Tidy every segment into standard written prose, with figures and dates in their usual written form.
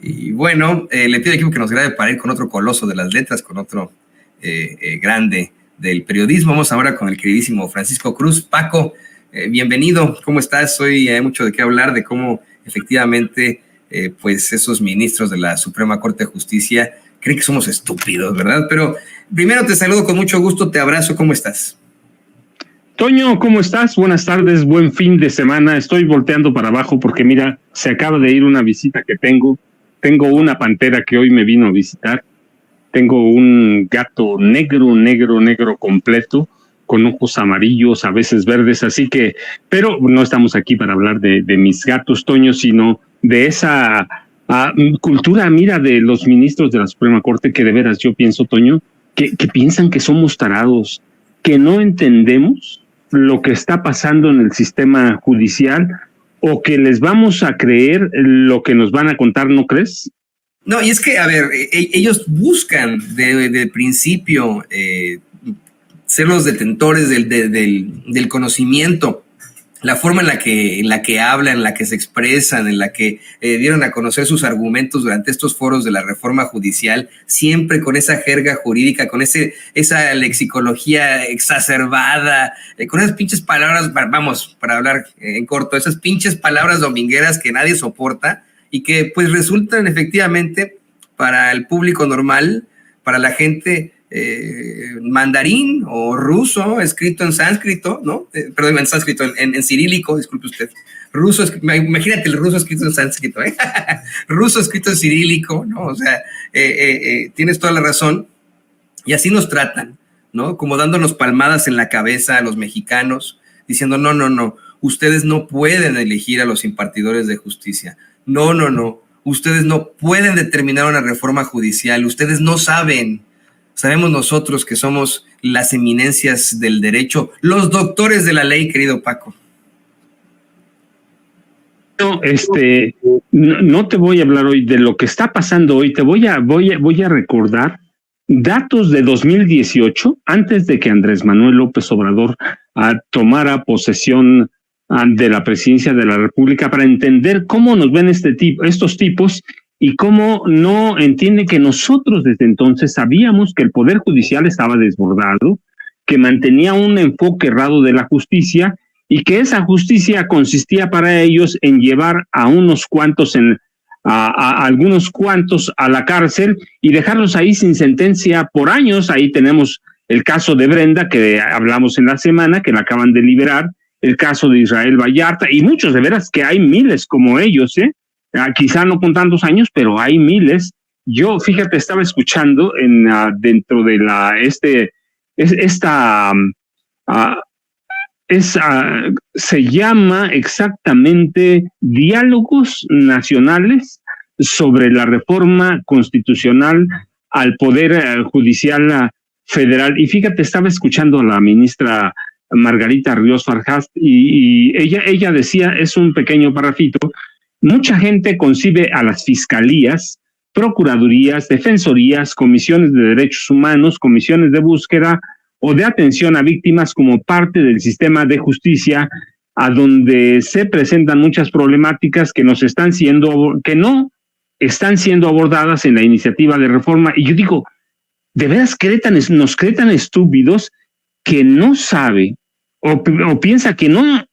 Y bueno, le pido al equipo que nos grabe para ir con otro coloso de las letras, con otro grande del periodismo. Vamos ahora con el queridísimo Francisco Cruz. Paco, bienvenido, ¿cómo estás? Hoy hay mucho de qué hablar, de cómo efectivamente pues esos ministros de la Suprema Corte de Justicia creen que somos estúpidos, ¿verdad? Pero primero te saludo con mucho gusto, te abrazo, ¿cómo estás? Toño, ¿cómo estás? Buenas tardes, buen fin de semana. Estoy volteando para abajo porque mira, se acaba de ir una visita que tengo. Tengo una pantera que hoy me vino a visitar. Tengo un gato negro completo, con ojos amarillos, a veces verdes, así que, pero no estamos aquí para hablar de mis gatos, Toño, sino de esa cultura, mira, de los ministros de la Suprema Corte, que de veras yo pienso, Toño, que piensan que somos tarados, que no entendemos lo que está pasando en el sistema judicial, o que les vamos a creer lo que nos van a contar, ¿no crees? No, y es que, a ver, ellos buscan de principio ser los detentores del conocimiento, la forma en la que hablan, en la que se expresan, en la que dieron a conocer sus argumentos durante estos foros de la reforma judicial, siempre con esa jerga jurídica, con esa lexicología exacerbada, con esas pinches palabras, vamos, para hablar en corto, esas pinches palabras domingueras que nadie soporta y que pues resultan efectivamente para el público normal, para la gente mandarín o ruso escrito en sánscrito, ¿no? Perdón, en sánscrito, en cirílico, disculpe usted. Ruso, imagínate el ruso escrito en sánscrito, ¿eh? Ruso escrito en cirílico, ¿no? O sea, tienes toda la razón. Y así nos tratan, ¿no? Como dándonos palmadas en la cabeza a los mexicanos, diciendo, no, ustedes no pueden elegir a los impartidores de justicia. No, ustedes no pueden determinar una reforma judicial, ustedes no saben. Sabemos nosotros que somos las eminencias del derecho, los doctores de la ley, querido Paco. No te voy a hablar hoy de lo que está pasando hoy, voy a recordar datos de 2018, antes de que Andrés Manuel López Obrador tomara posesión de la presidencia de la República, para entender cómo nos ven estos tipos y cómo no entiende que nosotros desde entonces sabíamos que el Poder Judicial estaba desbordado, que mantenía un enfoque errado de la justicia y que esa justicia consistía para ellos en llevar a unos cuantos a algunos cuantos a la cárcel y dejarlos ahí sin sentencia por años. Ahí tenemos el caso de Brenda, que hablamos en la semana, que la acaban de liberar, el caso de Israel Vallarta y muchos, de veras que hay miles como ellos, quizá no con tantos años, pero hay miles. Yo, fíjate, estaba escuchando dentro de se llama exactamente Diálogos Nacionales sobre la Reforma Constitucional al Poder Judicial Federal. Y fíjate, estaba escuchando a la ministra Margarita Ríos Farjat y ella decía, es un pequeño parrafito: mucha gente concibe a las fiscalías, procuradurías, defensorías, comisiones de derechos humanos, comisiones de búsqueda o de atención a víctimas como parte del sistema de justicia, a donde se presentan muchas problemáticas que no están siendo abordadas en la iniciativa de reforma. Y yo digo, de veras nos cree tan estúpidos que no sabe o piensa que no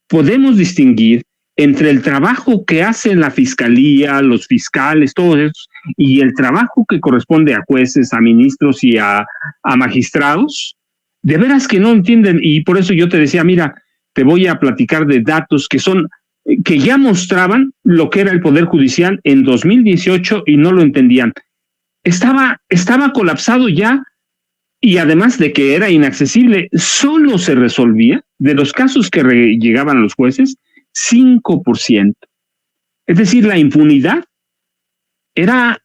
podemos distinguir entre el trabajo que hace la fiscalía, los fiscales, todos esos, y el trabajo que corresponde a jueces, a ministros y a magistrados. De veras que no entienden, y por eso yo te decía, mira, te voy a platicar de datos que ya mostraban lo que era el Poder Judicial en 2018 y no lo entendían. Estaba colapsado ya, y además de que era inaccesible, solo se resolvía, de los casos que llegaban a los jueces, 5%. Es decir, la impunidad era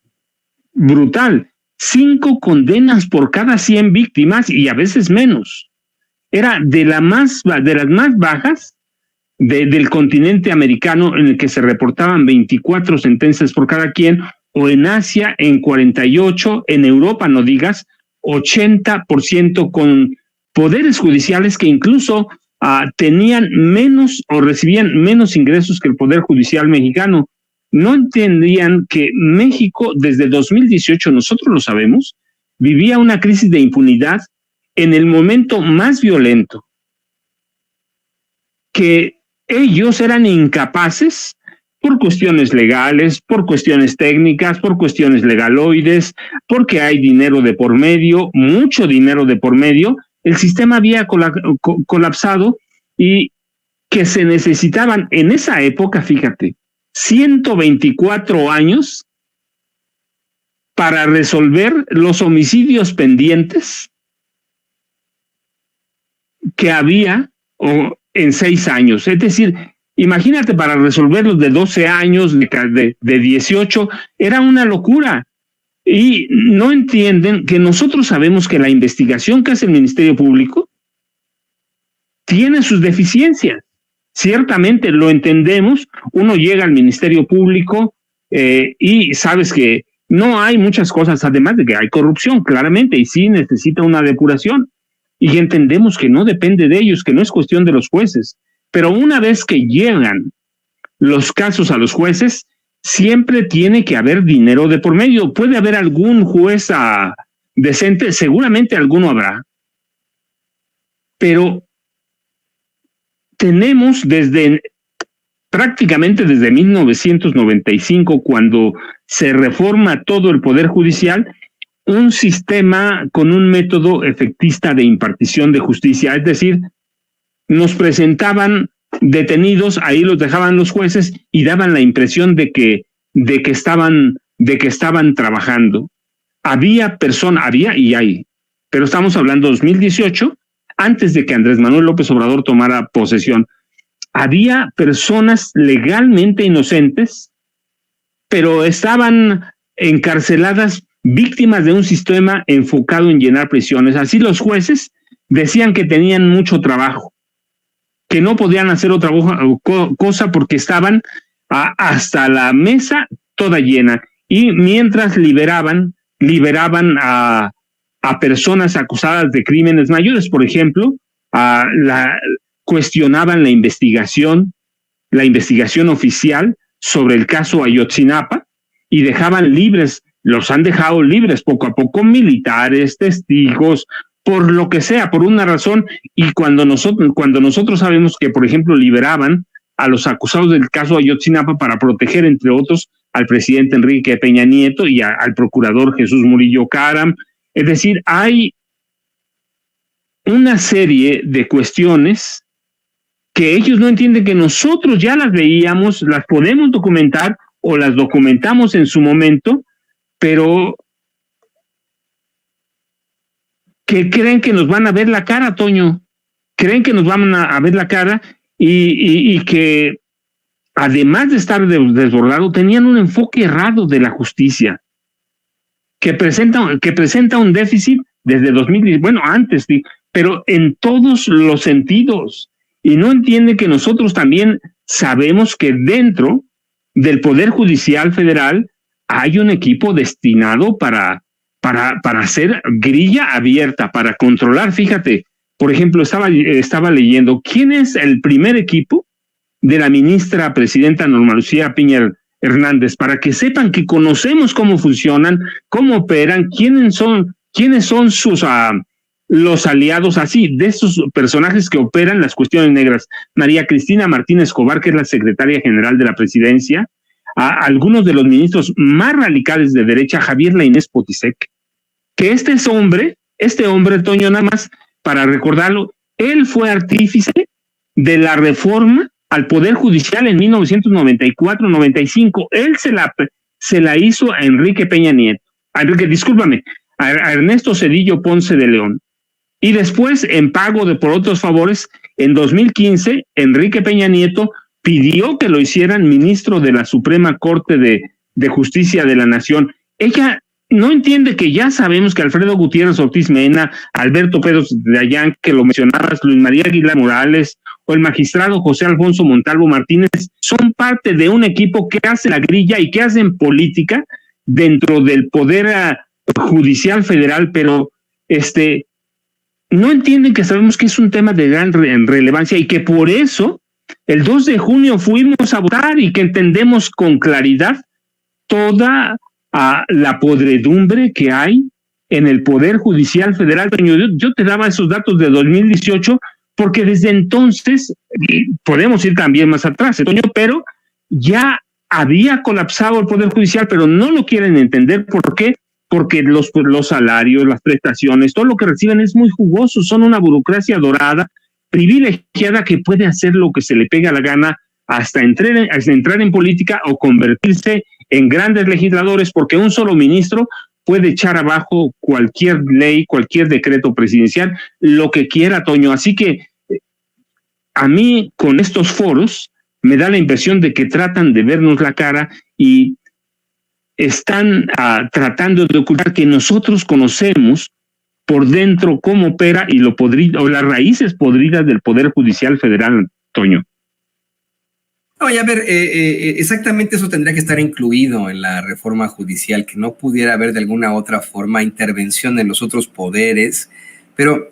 brutal. 5 condenas por cada 100 víctimas y a veces menos. Era de las más bajas del continente americano, en el que se reportaban 24 sentencias por cada quien, o en Asia en 48, en Europa, no digas, 80%, con poderes judiciales que incluso tenían menos o recibían menos ingresos que el Poder Judicial mexicano. no entendían que México desde 2018, nosotros lo sabemos, vivía una crisis de impunidad en el momento más violento, que ellos eran incapaces por cuestiones legales, por cuestiones técnicas, por cuestiones legaloides, porque hay dinero de por medio, mucho dinero de por medio. El sistema había colapsado y que se necesitaban en esa época, fíjate, 124 años para resolver los homicidios pendientes que había en 6 años. Es decir, imagínate, para resolverlos de 12 años, de 18, era una locura. Y no entienden que nosotros sabemos que la investigación que hace el Ministerio Público tiene sus deficiencias. Ciertamente lo entendemos, uno llega al Ministerio Público y sabes que no hay muchas cosas, además de que hay corrupción, claramente, y sí necesita una depuración. Y entendemos que no depende de ellos, que no es cuestión de los jueces. Pero una vez que llegan los casos a los jueces, siempre tiene que haber dinero de por medio. Puede haber algún juez decente, seguramente alguno habrá. Pero tenemos prácticamente desde 1995, cuando se reforma todo el Poder Judicial, un sistema con un método efectista de impartición de justicia. Es decir, nos presentaban detenidos, ahí los dejaban los jueces y daban la impresión de que estaban trabajando. Había y hay, pero estamos hablando de 2018, antes de que Andrés Manuel López Obrador tomara posesión. Había personas legalmente inocentes, pero estaban encarceladas, víctimas de un sistema enfocado en llenar prisiones. Así los jueces decían que tenían mucho trabajo, que no podían hacer otra cosa porque estaban hasta la mesa toda llena. Y mientras liberaban a personas acusadas de crímenes mayores, por ejemplo, cuestionaban la investigación oficial sobre el caso Ayotzinapa y dejaban libres, los han dejado libres poco a poco, militares, testigos, por lo que sea, por una razón. Y cuando nosotros sabemos que, por ejemplo, liberaban a los acusados del caso Ayotzinapa para proteger, entre otros, al presidente Enrique Peña Nieto y al procurador Jesús Murillo Caram. Es decir, hay una serie de cuestiones que ellos no entienden, que nosotros ya las veíamos, las podemos documentar o las documentamos en su momento, pero que creen que nos van a ver la cara, Toño. Creen que nos van a ver la cara y que, además de estar desbordado, tenían un enfoque errado de la justicia, que presenta un déficit desde 2010, bueno, antes, pero en todos los sentidos. Y no entiende que nosotros también sabemos que dentro del Poder Judicial Federal hay un equipo destinado para hacer grilla abierta, para controlar. Fíjate, por ejemplo, estaba leyendo quién es el primer equipo de la ministra presidenta Norma Lucía Piña Hernández, para que sepan que conocemos cómo funcionan, cómo operan, quiénes son sus los aliados, así, de esos personajes que operan las cuestiones negras. María Cristina Martínez Escobar, que es la secretaria general de la presidencia, a algunos de los ministros más radicales de derecha, Javier Lainez Potisek, que este hombre, Toño, nada más para recordarlo, él fue artífice de la reforma al Poder Judicial en 1994-95. Él se la hizo a Enrique Peña Nieto, a Ernesto Zedillo Ponce de León. Y después, en pago por otros favores, en 2015, Enrique Peña Nieto pidió que lo hicieran ministro de la Suprema Corte de Justicia de la Nación. Ella no entiende que ya sabemos que Alfredo Gutiérrez Ortiz Mena, Alberto Pérez de Ayán, que lo mencionabas, Luis María Aguilar Morales, o el magistrado José Alfonso Montalvo Martínez, son parte de un equipo que hace la grilla y que hacen política dentro del Poder Judicial Federal, pero no entienden que sabemos que es un tema de gran relevancia y que por eso el 2 de junio fuimos a votar y que entendemos con claridad toda la podredumbre que hay en el Poder Judicial Federal. Yo te daba esos datos de 2018 porque desde entonces, podemos ir también más atrás, Toño, pero ya había colapsado el Poder Judicial, pero no lo quieren entender. ¿Por qué? Porque los salarios, las prestaciones, todo lo que reciben es muy jugoso, son una burocracia dorada, privilegiada, que puede hacer lo que se le pega la gana hasta entrar en política o convertirse en grandes legisladores, porque un solo ministro puede echar abajo cualquier ley, cualquier decreto presidencial, lo que quiera, Toño. Así que a mí, con estos foros, me da la impresión de que tratan de vernos la cara y están tratando de ocultar que nosotros conocemos por dentro cómo opera y lo podrido, o las raíces podridas del Poder Judicial Federal, Toño. Oye, a ver, exactamente eso tendría que estar incluido en la reforma judicial, que no pudiera haber de alguna otra forma intervención en los otros poderes, pero